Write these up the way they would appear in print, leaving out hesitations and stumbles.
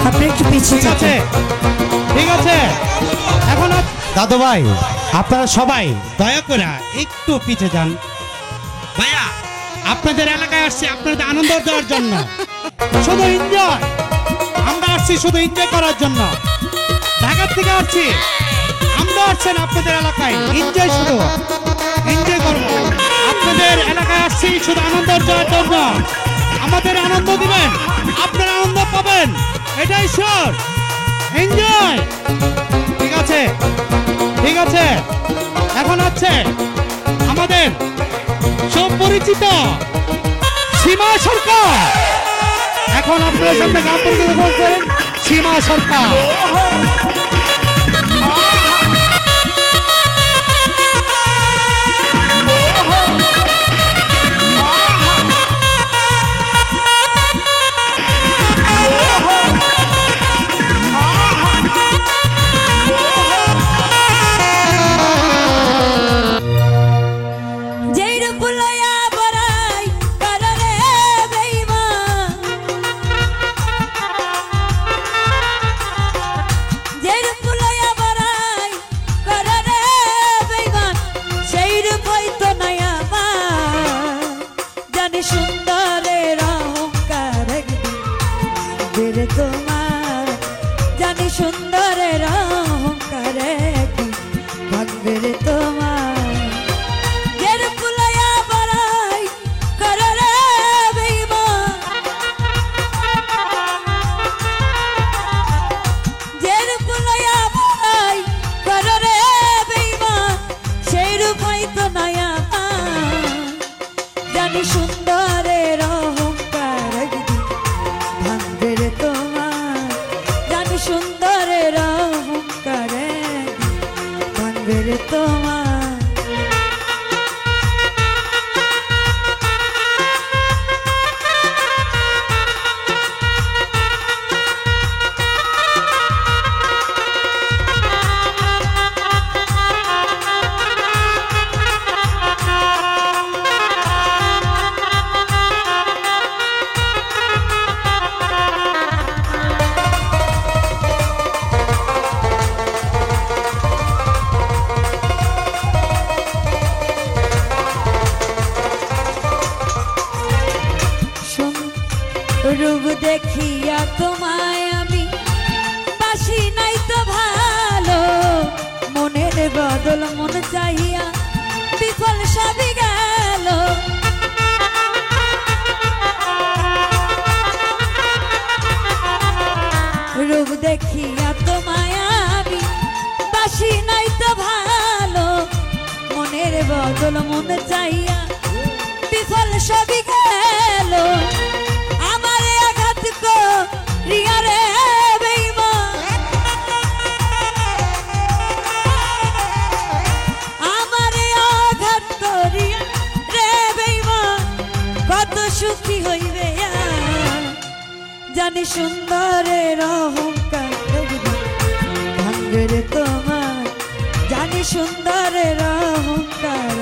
আপনি একটু পিছিয়ে ঠিক আছে, ঠিক আছে। এখন দাদু ভাই, আপনারা সবাই দয়া করে একটু পিছে যান। ভাইয়া, আপনাদের এলাকায় আসছি আপনাদের আনন্দ দেওয়ার জন্য, শুধু এনজয়। আমরা আসছি শুধু এনজয় করার জন্য। ঢাকা থেকে আসছি, আমরা আসছেন আপনাদের এলাকায় এনজয়, শুধু এনজয় করবো। আপনাদের এলাকায় আসছি শুধু আনন্দ দেওয়ার জন্য। আমাদের আনন্দ দিবেন, আপনারা আনন্দ পাবেন, এটাই শিওর। এনজয়। ঠিক আছে, ঠিক আছে। এখন আছে আমাদের সুপরিচিত সীমা সরকার। এখন আপনার সামনে গান পরিবেশন করছেন সীমা সরকার। তোমার জানি সুন্দরের অহংকারে ভাঙবে রে তোমার। জের ফুলাইয়া বড়াই করে রে বেঈমান, জের ফুলাইয়া বড়াই করে রে বেঈমান, সেই রূপ হয়তো নাই আমার। জানি সুন্দরের অহংকার ভাঙবে রে তোমার, জানি সুন্দরের অহংকারে ভাঙবে রে তোমার। রূপ দেখিয়া তোমায় আমি বাসি নাই তো ভালো, মনের বদল মন চাহিয়া বিফল সবই গেল। রূপ দেখিয়া তোমায় আমি বাসি নাই তো ভালো, মনের বদল মন চাহিয়া বিফল সবই গেল। সুখী হইবে জানি সুন্দরের অহংকার ভাঙবে রে তোমার, জানি সুন্দরের অহংকার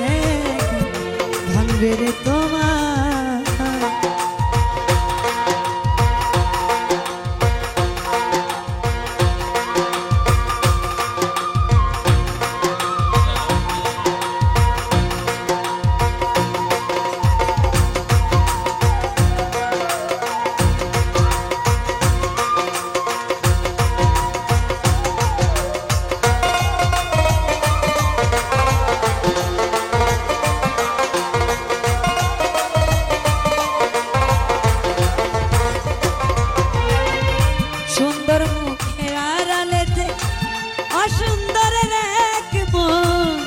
ভাঙবে রে তোমার। সুন্দর মুখের আড়ালেতে অসুন্দরের এক মন,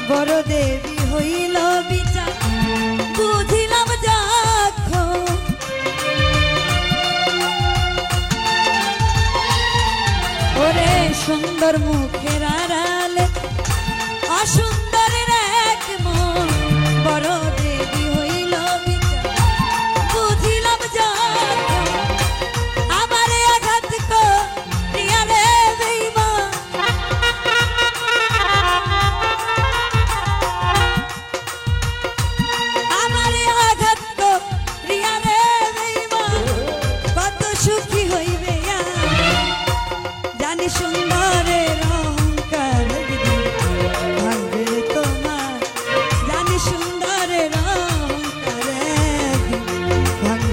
বড় দেবী হইল বিচার বুঝিলাম যখন। ওরে সুন্দর মুখের আড়ালে অসুন্দরের এক মন, বড় দেবী হইল বিচার বুঝিলাম যখন। আমারে আঘাত করিয়া রে বেঈমান, আমারে আঘাত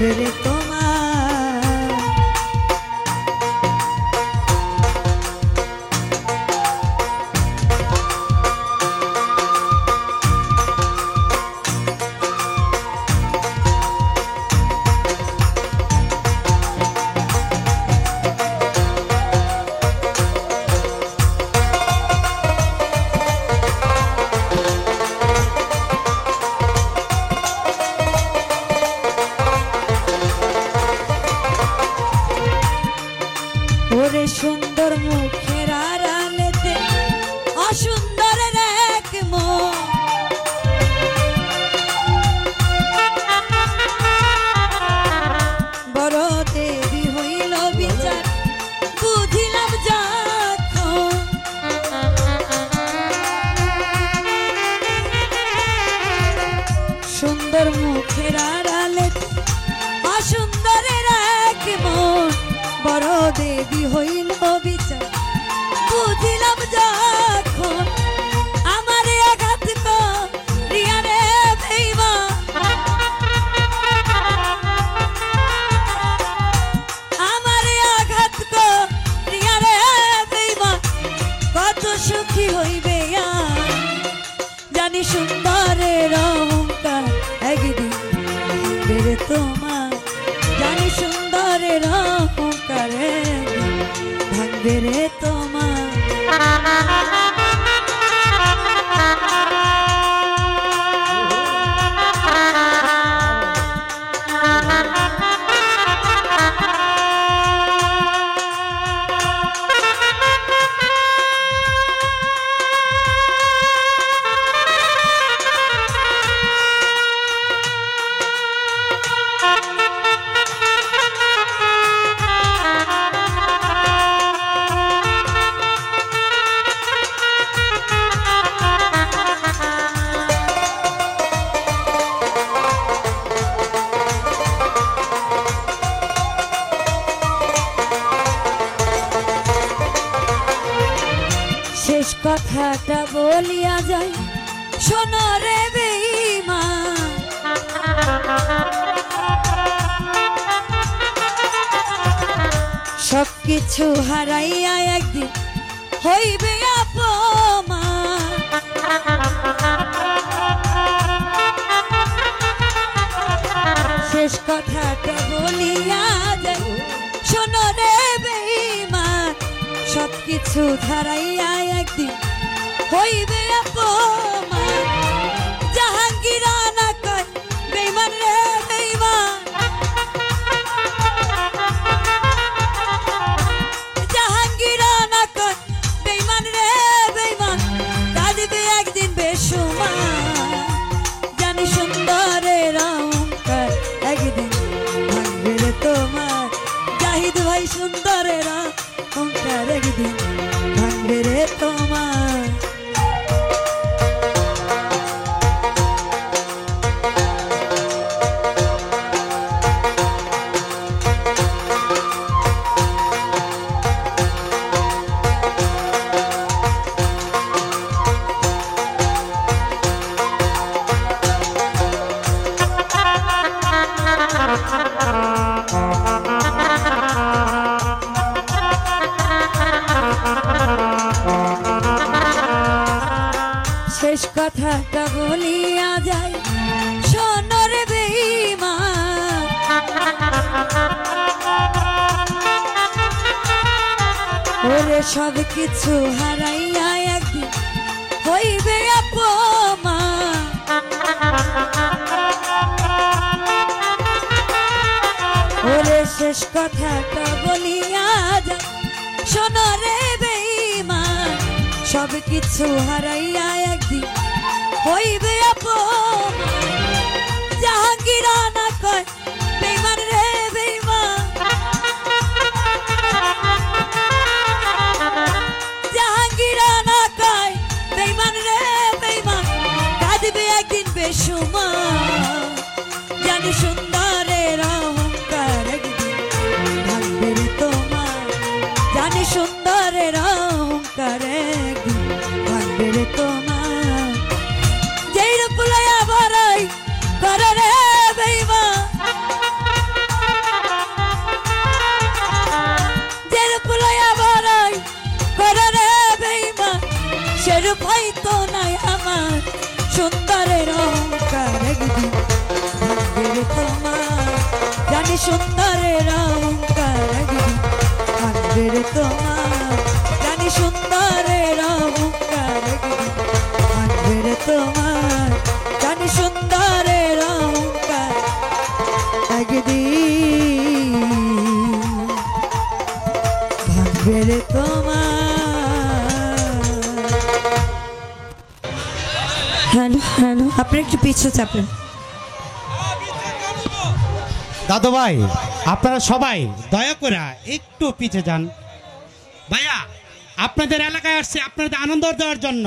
ভাঙবে রে তোমার। ওরে সুন্দর মুখের আড়ালেতে অসুন্দরের এক মন, বড় দেবী হইল বিচার বুঝিলাম যখন। সুন্দর মুখের আড়ালেতে অসুন্দরের এক মন, বড় দেবী হইল বিচার বুঝিলাম যখন। আমারে আঘাত করিয়া রে বেঈমান, আমারে আঘাত করিয়া রে বেঈমান, কত সুখী হইবে জানি সুন্দরের অহংকার একদিন বেড়ে তোমার। জানি সুন্দরের অহংকার ভাঙবে রে তোমার। শেষ কথাটা বলিয়া যায় শোনো রে বেঈমান, সবকিছু হারাইয়া একদিন হইবে অপমান। শেষ কথাটা বলিয়া যায় শোনো রে বেঈমান, সবকিছু ধারাইয়া একদিন হইবে অপমান। জাহাঙ্গীর না কয় বেঈমান রে বেঈমান, জাহাঙ্গীর না কয় বেঈমান রে বেঈমান, কাঁদবে একদিন বেসুমার। জানি সুন্দরের অহংকার একদিন ভাঙবে রে তোমার। জাহিদ ভাই সুন্দরের অহংকার একদিন ভাঙবে রে তোমার। শেষ কথাটা বলিয়া যায় শোনো রে বেঈমান, ওরে সব কিছু হারাইয়া একদিন হইবে অপমান। ওরে শেষ কথাটা বলিয়া যায় শোনো রে বেঈমান, সব কিছু হারাইয়া একদিন হইবে অপমান। জাহাঙ্গীর না কয় বেঈমান রে বেঈমান, জাহাঙ্গীর না কয় বেঈমান রে বেঈমান, কাঁদবে একদিন বেসুমার। জানি সুন্দরের অহংকার একদিন ভাঙবে রে তোমার। জানি সুন্দরের অহংকার একদিন ভাঙবে রে তোমার। যেই রূপ লয়া বড়াই করে রে বেঈমান, সুন্দরের অহংকার একদিন মানবে রে তোমার, জানি সুন্দরের অহংকার একদিন মানবে রে তোমার, জানি সুন্দরের অহংকার একদিন ভাঙবে রে তোমার। হ্যালো হ্যালো, আপনি একটু পিছু চাপেন। দাদু ভাই আপনারা সবাই দয়া করে একটু পিছে যান। ভাইয়া আপনাদের এলাকায় আসছে আপনাদের আনন্দ দেওয়ার জন্য।